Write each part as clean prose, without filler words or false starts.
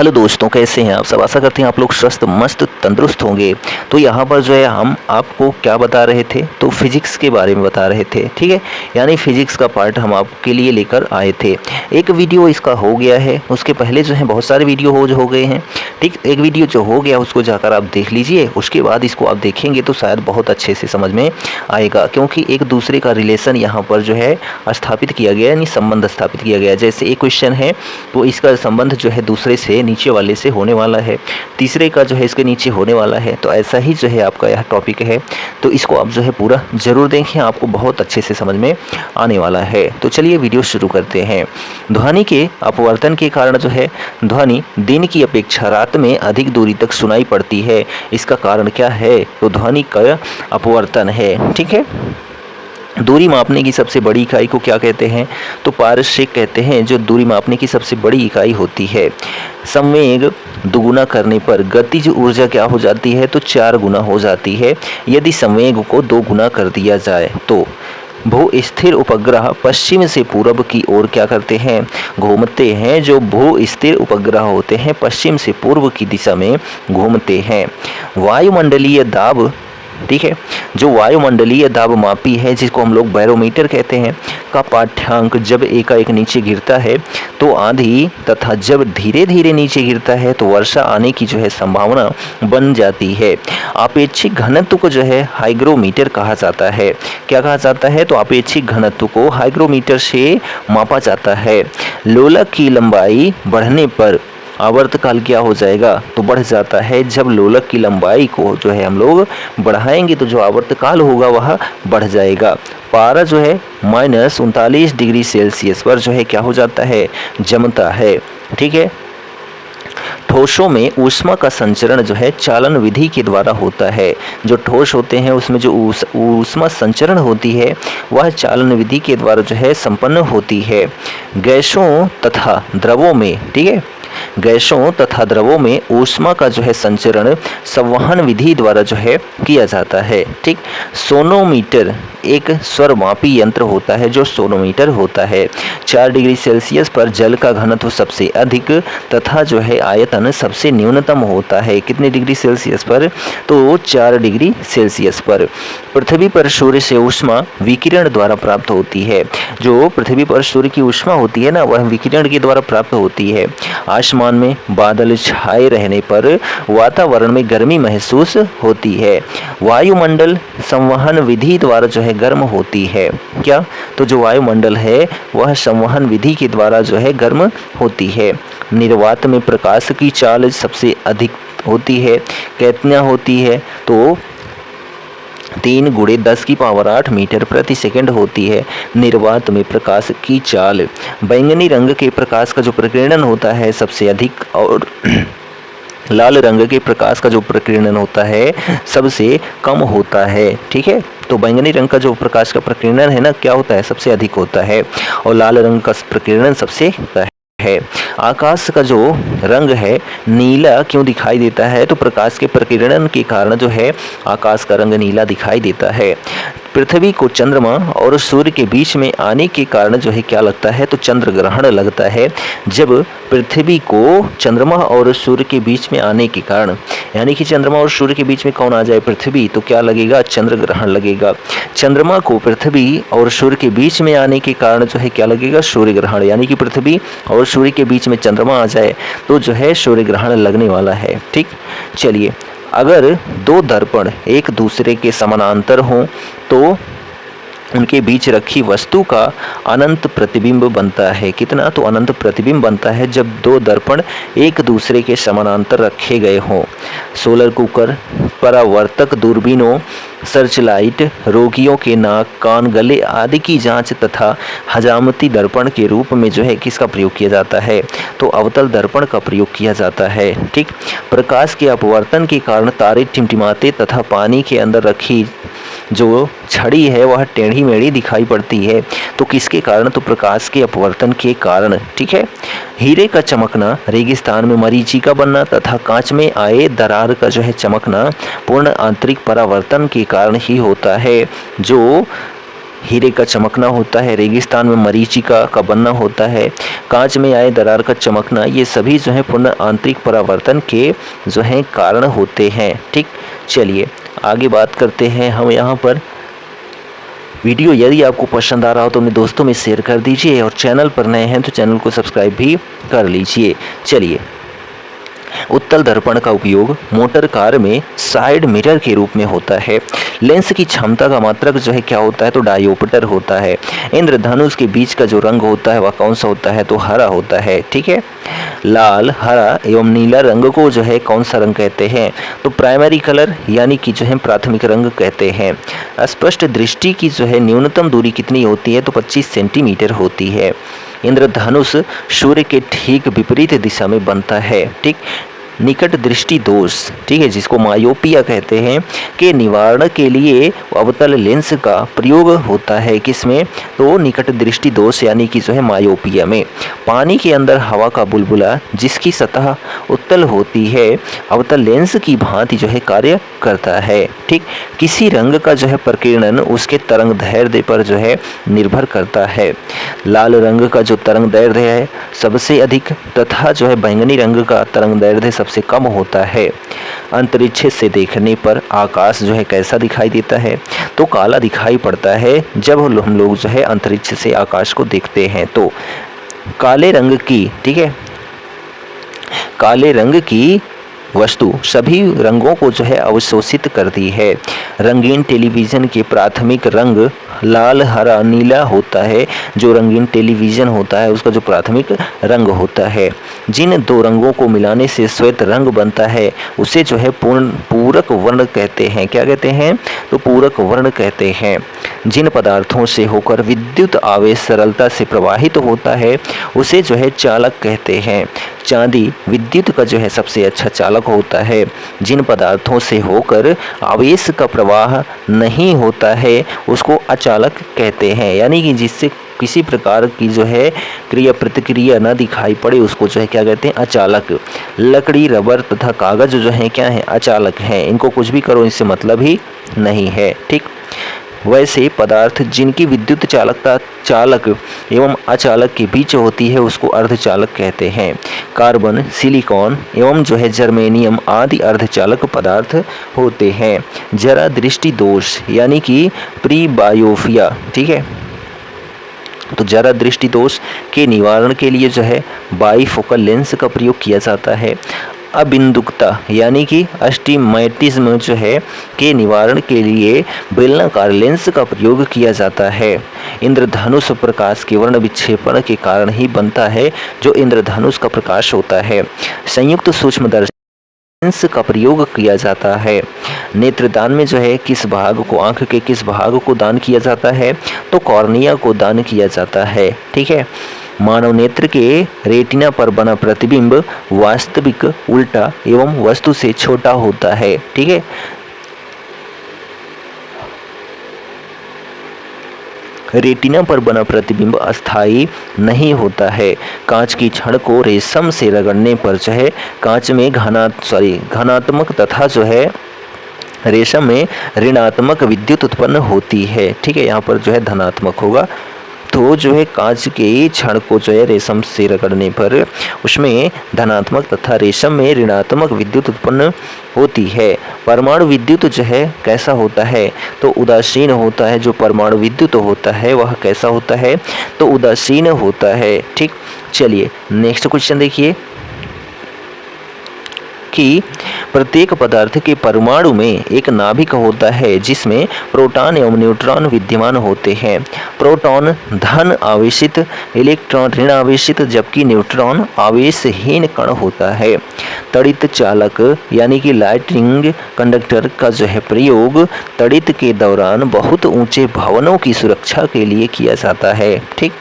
Hello दोस्तों, कैसे हैं आप सब। आशा करते हैं आप लोग स्वस्थ मस्त तंदुरुस्त होंगे। तो यहाँ पर जो है हम आपको क्या बता रहे थे, तो फिजिक्स के बारे में बता रहे थे। ठीक है, यानी फिजिक्स का पार्ट हम आपके लिए लेकर आए थे। एक वीडियो इसका हो गया है, उसके पहले जो है बहुत सारे वीडियो हो गए हैं। ठीक, एक वीडियो जो हो गया उसको जाकर आप देख लीजिए, उसके बाद इसको आप देखेंगे तो शायद बहुत अच्छे से समझ में आएगा, क्योंकि एक दूसरे का रिलेशन यहाँ पर जो है स्थापित किया गया, यानी संबंध स्थापित किया गया। जैसे एक क्वेश्चन है तो इसका संबंध जो है दूसरे से नीचे वाले से होने वाला है, तीसरे का जो है इसके नीचे होने वाला है। तो ऐसा ही जो है आपका यह टॉपिक है, तो इसको आप जो है पूरा ज़रूर देखें, आपको बहुत अच्छे से समझ में आने वाला है। तो चलिए वीडियो शुरू करते हैं। ध्वनि के अपवर्तन के कारण जो है ध्वनि दिन की अपेक्षा रात में अधिक दूरी तक सुनाई पड़ती है। इसका कारण क्या है, तो ध्वनि का अपवर्तन है। ठीक है, दूरी मापने की सबसे बड़ी इकाई को क्या कहते हैं, तो पारस्यिक कहते हैं, जो दूरी मापने की सबसे बड़ी इकाई होती है। संवेग दुगुना करने पर गतिज ऊर्जा क्या हो जाती है, तो 4 गुना हो जाती है। यदि संवेग को 2 गुना कर दिया जाए तो भू स्थिर उपग्रह पश्चिम से पूर्व की ओर क्या करते हैं, घूमते हैं। जो भू स्थिर उपग्रह होते हैं पश्चिम से पूर्व की दिशा में घूमते हैं। वायुमंडलीय दाब, ठीक है, जो वायुमंडलीय दाब मापी है, जिसको हम लोग बैरोमीटर कहते हैं, का पाठ्यांक जब एकाएक नीचे गिरता है तो आंधी, तथा जब धीरे धीरे नीचे गिरता है तो वर्षा आने की जो है संभावना बन जाती है। आपेक्षिक घनत्व को जो है हाइग्रोमीटर कहा जाता है। क्या कहा जाता है, तो आपेक्षिक घनत्व को हाइग्रोमीटर से मापा जाता है। लोलक की लंबाई बढ़ने पर आवर्तकाल क्या हो जाएगा, तो बढ़ जाता है। जब लोलक की लंबाई को जो है हम लोग बढ़ाएंगे तो जो आवर्तकाल होगा वह बढ़ जाएगा। पारा जो है -39 डिग्री सेल्सियस पर जो है क्या हो जाता है, जमता है। ठीक है, ठोसों में ऊष्मा का संचरण जो है चालन विधि के द्वारा होता है। जो ठोस होते हैं उसमें जो ऊष्मा संचरण होती है वह चालन विधि के द्वारा जो है संपन्न होती है। गैसों तथा द्रवों में, ठीक है, गैसों तथा द्रवों में ऊष्मा का जो है संचरण संवहन विधि द्वारा जो है किया जाता है। ठीक, सोनोमीटर एक स्वरमापी यंत्र होता है, जो सोनोमीटर होता है। 4 डिग्री सेल्सियस पर जल का घनत्व सबसे अधिक तथा जो है आयतन सबसे न्यूनतम होता है। कितने डिग्री सेल्सियस पर, तो 4 डिग्री सेल्सियस पर। पृथ्वी पर सूर्य से ऊष्मा विकिरण द्वारा प्राप्त होती है। जो पृथ्वी पर सूर्य की ऊष्मा होती है ना, वह विकिरण के द्वारा प्राप्त होती है। आसमान में बादल छाए रहने पर वातावरण में गर्मी महसूस होती है। वायुमंडल संवहन विधि द्वारा जो है गर्म होती है। क्या, तो जो वायुमंडल है वह संवहन विधि के द्वारा जो है गर्म होती है। निर्वात में प्रकाश की चाल सबसे अधिक होती है। कितना होती है, तो 3 × 10⁸ मीटर प्रति सेकंड होती है निर्वात में प्रकाश की चाल। बैंगनी रंग के प्रकाश का जो प्रकीर्णन होता है सबसे अधिक, और लाल रंग के प्रकाश का जो प्रकीर्णन होता है सबसे कम होता है। ठीक है, तो बैंगनी रंग का जो प्रकाश का प्रकीर्णन है ना, क्या होता है, सबसे अधिक होता है, और लाल रंग का प्रकीर्णन सबसे होता है। आकाश का जो रंग है नीला क्यों दिखाई देता है, तो प्रकाश के प्रकीर्णन के कारण जो है आकाश का रंग नीला दिखाई देता है। पृथ्वी को चंद्रमा और सूर्य के बीच में आने के कारण जो है क्या लगता है, तो चंद्र ग्रहण लगता है। जब पृथ्वी को चंद्रमा और सूर्य के बीच में आने के कारण, यानी कि चंद्रमा और सूर्य के बीच में कौन आ जाए, पृथ्वी, तो क्या लगेगा, चंद्र ग्रहण लगेगा। चंद्रमा को पृथ्वी और सूर्य के बीच में आने के कारण जो है क्या लगेगा, सूर्य ग्रहण, यानी कि पृथ्वी और सूर्य के बीच में चंद्रमा आ जाए तो जो है सूर्य ग्रहण लगने वाला है। ठीक, चलिए, अगर 2 दर्पण एक दूसरे के समानांतर हों तो उनके बीच रखी वस्तु का अनंत प्रतिबिंब बनता है। कितना, तो अनंत प्रतिबिंब बनता है जब 2 दर्पण एक दूसरे के समानांतर रखे गए हों। सोलर कुकर, परावर्तक दूरबीनों, सर्चलाइट, रोगियों के नाक, कान, गले आदि की जांच तथा हजामती दर्पण के रूप में जो है किसका प्रयोग किया जाता है, तो अवतल दर्पण का प्रयोग किया जाता है। ठीक, प्रकाश के अपवर्तन के कारण तारे टिमटिमाते तथा पानी के अंदर रखी जो छड़ी है वह टेढ़ी मेढ़ी दिखाई पड़ती है। तो किसके कारण, तो प्रकाश के अपवर्तन के कारण। ठीक है, हीरे का चमकना, रेगिस्तान में मरीचिका बनना तथा कांच में आए दरार का जो है चमकना पूर्ण आंतरिक परावर्तन के कारण ही होता है। जो हीरे का चमकना होता है, रेगिस्तान में मरीचिका का बनना होता है, कांच में आए दरार का चमकना, ये सभी जो है पूर्ण आंतरिक परावर्तन के जो है कारण होते हैं। ठीक, चलिए आगे बात करते हैं हम यहाँ पर। वीडियो यदि आपको पसंद आ रहा हो तो अपने दोस्तों में शेयर कर दीजिए और चैनल पर नए हैं तो चैनल को सब्सक्राइब भी कर लीजिए। चलिए, उत्तल दर्पण का उपयोग मोटर कार में साइड मिरर के रूप में होता है। लेंस की क्षमता का मात्रक जो है क्या होता है, तो डायोप्टर होता है। इंद्रधनुष के बीच का जो रंग होता है वह कौन सा होता है, तो हरा होता है। ठीक है, लाल, हरा एवं नीला रंग को जो है कौन सा रंग कहते हैं, तो प्राइमरी कलर यानी कि जो है प्राथमिक रंग कहते हैं। स्पष्ट दृष्टि की जो है न्यूनतम दूरी कितनी होती है, तो 25 सेंटीमीटर होती है। इंद्रधनुष सूर्य के ठीक विपरीत दिशा में बनता है। ठीक, निकट दृष्टि दोष, ठीक है, जिसको मायोपिया कहते हैं, के निवारण के लिए अवतल लेंस का प्रयोग होता है। किसमें, तो निकट दृष्टि दोष यानी कि जो है मायोपिया में। पानी के अंदर हवा का बुलबुला जिसकी सतह उत्तल होती है अवतल लेंस की भांति जो है कार्य करता है। ठीक, किसी रंग का जो है प्रकीर्णन उसके तरंग दैर्ध्य पर जो है निर्भर करता है। लाल रंग का जो तरंग दैर्ध्य है सबसे अधिक तथा जो है बैंगनी रंग का तरंग दैर्ध्य सबसे कम होता है। अंतरिक्ष से देखने पर आकाश जो है कैसा दिखाई देता है, तो काला दिखाई पड़ता है जब हम लोग जो है अंतरिक्ष से आकाश को देखते हैं। तो काले रंग की, ठीक है, काले रंग की वस्तु सभी रंगों को जो है अवशोषित करती है। रंगीन टेलीविज़न के प्राथमिक रंग लाल, हरा, नीला होता है। जो रंगीन टेलीविज़न होता है उसका जो प्राथमिक रंग होता है, जिन दो रंगों को मिलाने से श्वेत रंग बनता है उसे जो है पूरक वर्ण कहते हैं। क्या कहते हैं, तो पूरक वर्ण कहते हैं। जिन पदार्थों से होकर विद्युत आवेश सरलता से प्रवाहित होता है उसे जो है चालक कहते हैं। चांदी विद्युत का जो है सबसे अच्छा चालक होता है। जिन पदार्थों से होकर आवेश का प्रवाह नहीं होता है उसको अचालक कहते हैं, यानी कि जिससे किसी प्रकार की जो है क्रिया प्रतिक्रिया न दिखाई पड़े उसको जो है क्या कहते हैं, अचालक। लकड़ी, रबर तथा कागज जो है क्या है, अचालक हैं। इनको कुछ भी करो इससे मतलब ही नहीं है। ठीक, वैसे पदार्थ जिनकी विद्युत चालकता चालक एवं अचालक के बीच होती है उसको अर्धचालक कहते हैं। कार्बन, सिलिकॉन एवं जो है जर्मेनियम आदि अर्धचालक पदार्थ होते हैं। जरा दृष्टि दोष यानी कि प्रीबायोफिया, ठीक है, तो जरा दृष्टि दोष के निवारण के लिए जो है बाईफोकल लेंस का प्रयोग किया जाता है। अबिंदुकता यानी कि अस्टिमेटिज्म जो है के निवारण के लिए बेलनाकार लेंस का प्रयोग किया जाता है। इंद्रधनुष प्रकाश के वर्ण विक्षेपण के कारण ही बनता है जो इंद्रधनुष का प्रकाश होता है। संयुक्त सूक्ष्मदर्शी लेंस का प्रयोग किया जाता है। नेत्रदान में जो है किस भाग को, आंख के किस भाग को दान किया जाता है, तो कॉर्निया को दान किया जाता है। ठीक है, मानव नेत्र के रेटिना पर बना प्रतिबिंब वास्तविक, उल्टा एवं वस्तु से छोटा होता है। ठीक है, रेटिना पर बना प्रतिबिंब अस्थायी नहीं होता है। कांच की छड़ को रेशम से रगड़ने पर जो है कांच में घनात्मक तथा जो है रेशम में ऋणात्मक विद्युत उत्पन्न होती है। ठीक है, यहाँ पर जो है धनात्मक होगा। तो जो है कांच के छड़ को जो है रेशम से रगड़ने पर उसमें धनात्मक तथा रेशम में ऋणात्मक विद्युत उत्पन्न होती है। परमाणु विद्युत जो है कैसा होता है, तो उदासीन होता है। जो परमाणु विद्युत होता है वह कैसा होता है, तो उदासीन होता है। ठीक, चलिए नेक्स्ट क्वेश्चन देखिए कि प्रत्येक पदार्थ के परमाणु में एक नाभिक होता है जिसमें प्रोटॉन एवं न्यूट्रॉन विद्यमान होते हैं। प्रोटॉन धन आवेशित, इलेक्ट्रॉन ऋण आवेशित, जबकि न्यूट्रॉन आवेशहीन कण होता है। तड़ित चालक यानी कि लाइटनिंग कंडक्टर का जो है प्रयोग तड़ित के दौरान बहुत ऊंचे भवनों की सुरक्षा के लिए किया जाता है। ठीक,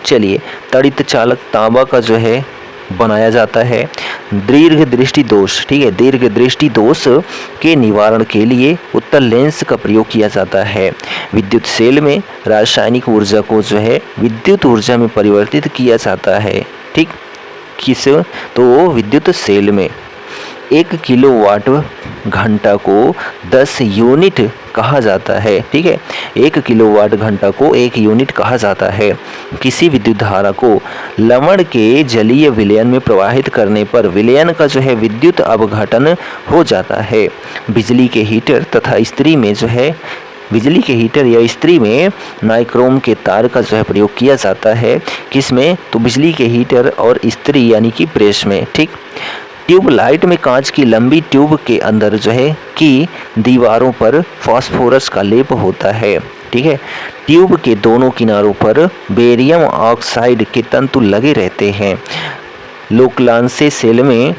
चलिए तड़ित चालक तांबा का जो है बनाया जाता है। दीर्घ दृष्टि दोष, ठीक है, दीर्घ दृष्टि दोष के निवारण के लिए उत्तल लेंस का प्रयोग किया जाता है। विद्युत सेल में रासायनिक ऊर्जा को जो है विद्युत ऊर्जा में परिवर्तित किया जाता है। ठीक, किस, तो विद्युत सेल में 1 किलोवाट घंटा को 10 यूनिट कहा जाता है। ठीक है, 1 किलोवाट घंटा को 1 यूनिट कहा जाता है। किसी विद्युत धारा को लवण के जलीय विलयन में प्रवाहित करने पर विलयन का जो है विद्युत अपघटन हो जाता है। बिजली के हीटर तथा इस्त्री में जो है बिजली के हीटर या इस्त्री में नाइक्रोम के तार का जो है प्रयोग किया जाता है। किस में? तो बिजली के हीटर और इस्त्री यानी कि प्रेस में। ठीक, ट्यूबलाइट में कांच की लंबी ट्यूब के अंदर जो है कि दीवारों पर फास्फोरस का लेप होता है। ठीक है, ट्यूब के दोनों किनारों पर बेरियम ऑक्साइड के तंतु लगे रहते हैं। लोकलांसे सेल में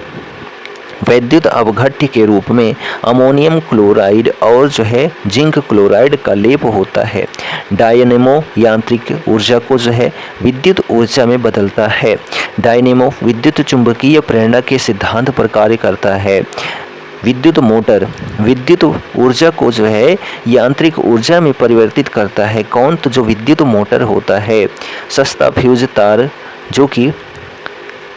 वैद्युत अपघट्य के रूप में अमोनियम क्लोराइड और जो है जिंक क्लोराइड का लेप होता है। डायनेमो यांत्रिक ऊर्जा को जो है विद्युत ऊर्जा में बदलता है। डायनेमो विद्युत चुंबकीय प्रेरणा के सिद्धांत पर कार्य करता है। विद्युत मोटर विद्युत ऊर्जा को जो है यांत्रिक ऊर्जा में परिवर्तित करता है। कौन? तो जो विद्युत मोटर होता है। सस्ता फ्यूज तार जो कि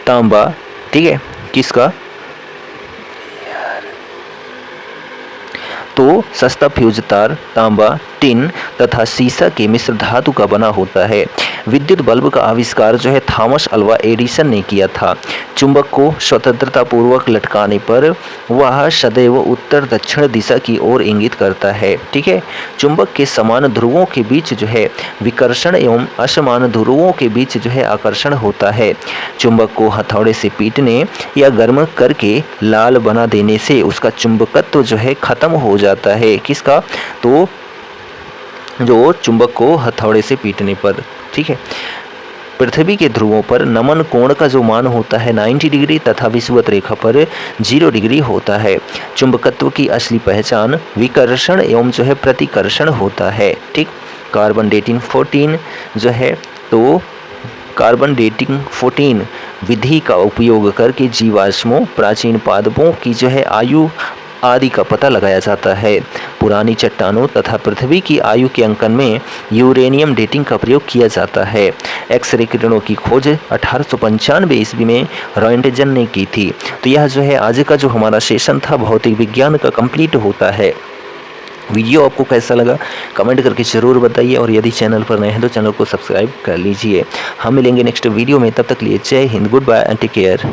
तांबा, ठीक है, किसका? तो सस्ता फ्यूज तार तांबा, टिन तथा सीसा के मिश्र धातु का बना होता है। विद्युत बल्ब का आविष्कार जो है थॉमस अल्वा एडिसन ने किया था। चुंबक को स्वतंत्रता पूर्वक लटकाने पर वह सदैव उत्तर दक्षिण दिशा की ओर इंगित करता है। ठीक है, चुंबक के समान ध्रुवों के बीच जो है विकर्षण एवं असमान ध्रुवों के बीच जो है आकर्षण होता है। चुंबक को हथौड़े से पीटने या गर्म करके लाल बना देने से उसका चुंबकत्व जो है खत्म हो जाता है। किसका? तो जो चुंबक को हथौड़े से पीटने पर। ठीक है, पृथ्वी के ध्रुवों पर नमन कोण का जो मान होता है 90 डिग्री तथा विषुवत रेखा पर 0 डिग्री होता है। चुंबकत्व की असली पहचान विकर्षण एवं जो है प्रतिकर्षण होता है। ठीक, कार्बन डेटिंग 14 जो है, तो कार्बन डेटिंग 14 विधि का उपयोग करके जीवाश्मों, प्राचीन पादपों की जो है आयु आदि का पता लगाया जाता है। पुरानी चट्टानों तथा पृथ्वी की आयु के अंकन में यूरेनियम डेटिंग का प्रयोग किया जाता है। एक्सरे किरणों की खोज 1895 ईस्वी में रॉयंटजन ने की थी। तो यह जो है आज का जो हमारा सेशन था भौतिक विज्ञान का कंप्लीट होता है। वीडियो आपको कैसा लगा कमेंट करके ज़रूर बताइए, और यदि चैनल पर नए हैं तो चैनल को सब्सक्राइब कर लीजिए। हम मिलेंगे नेक्स्ट वीडियो में, तब तक लिए जय Hind, good bye and take care.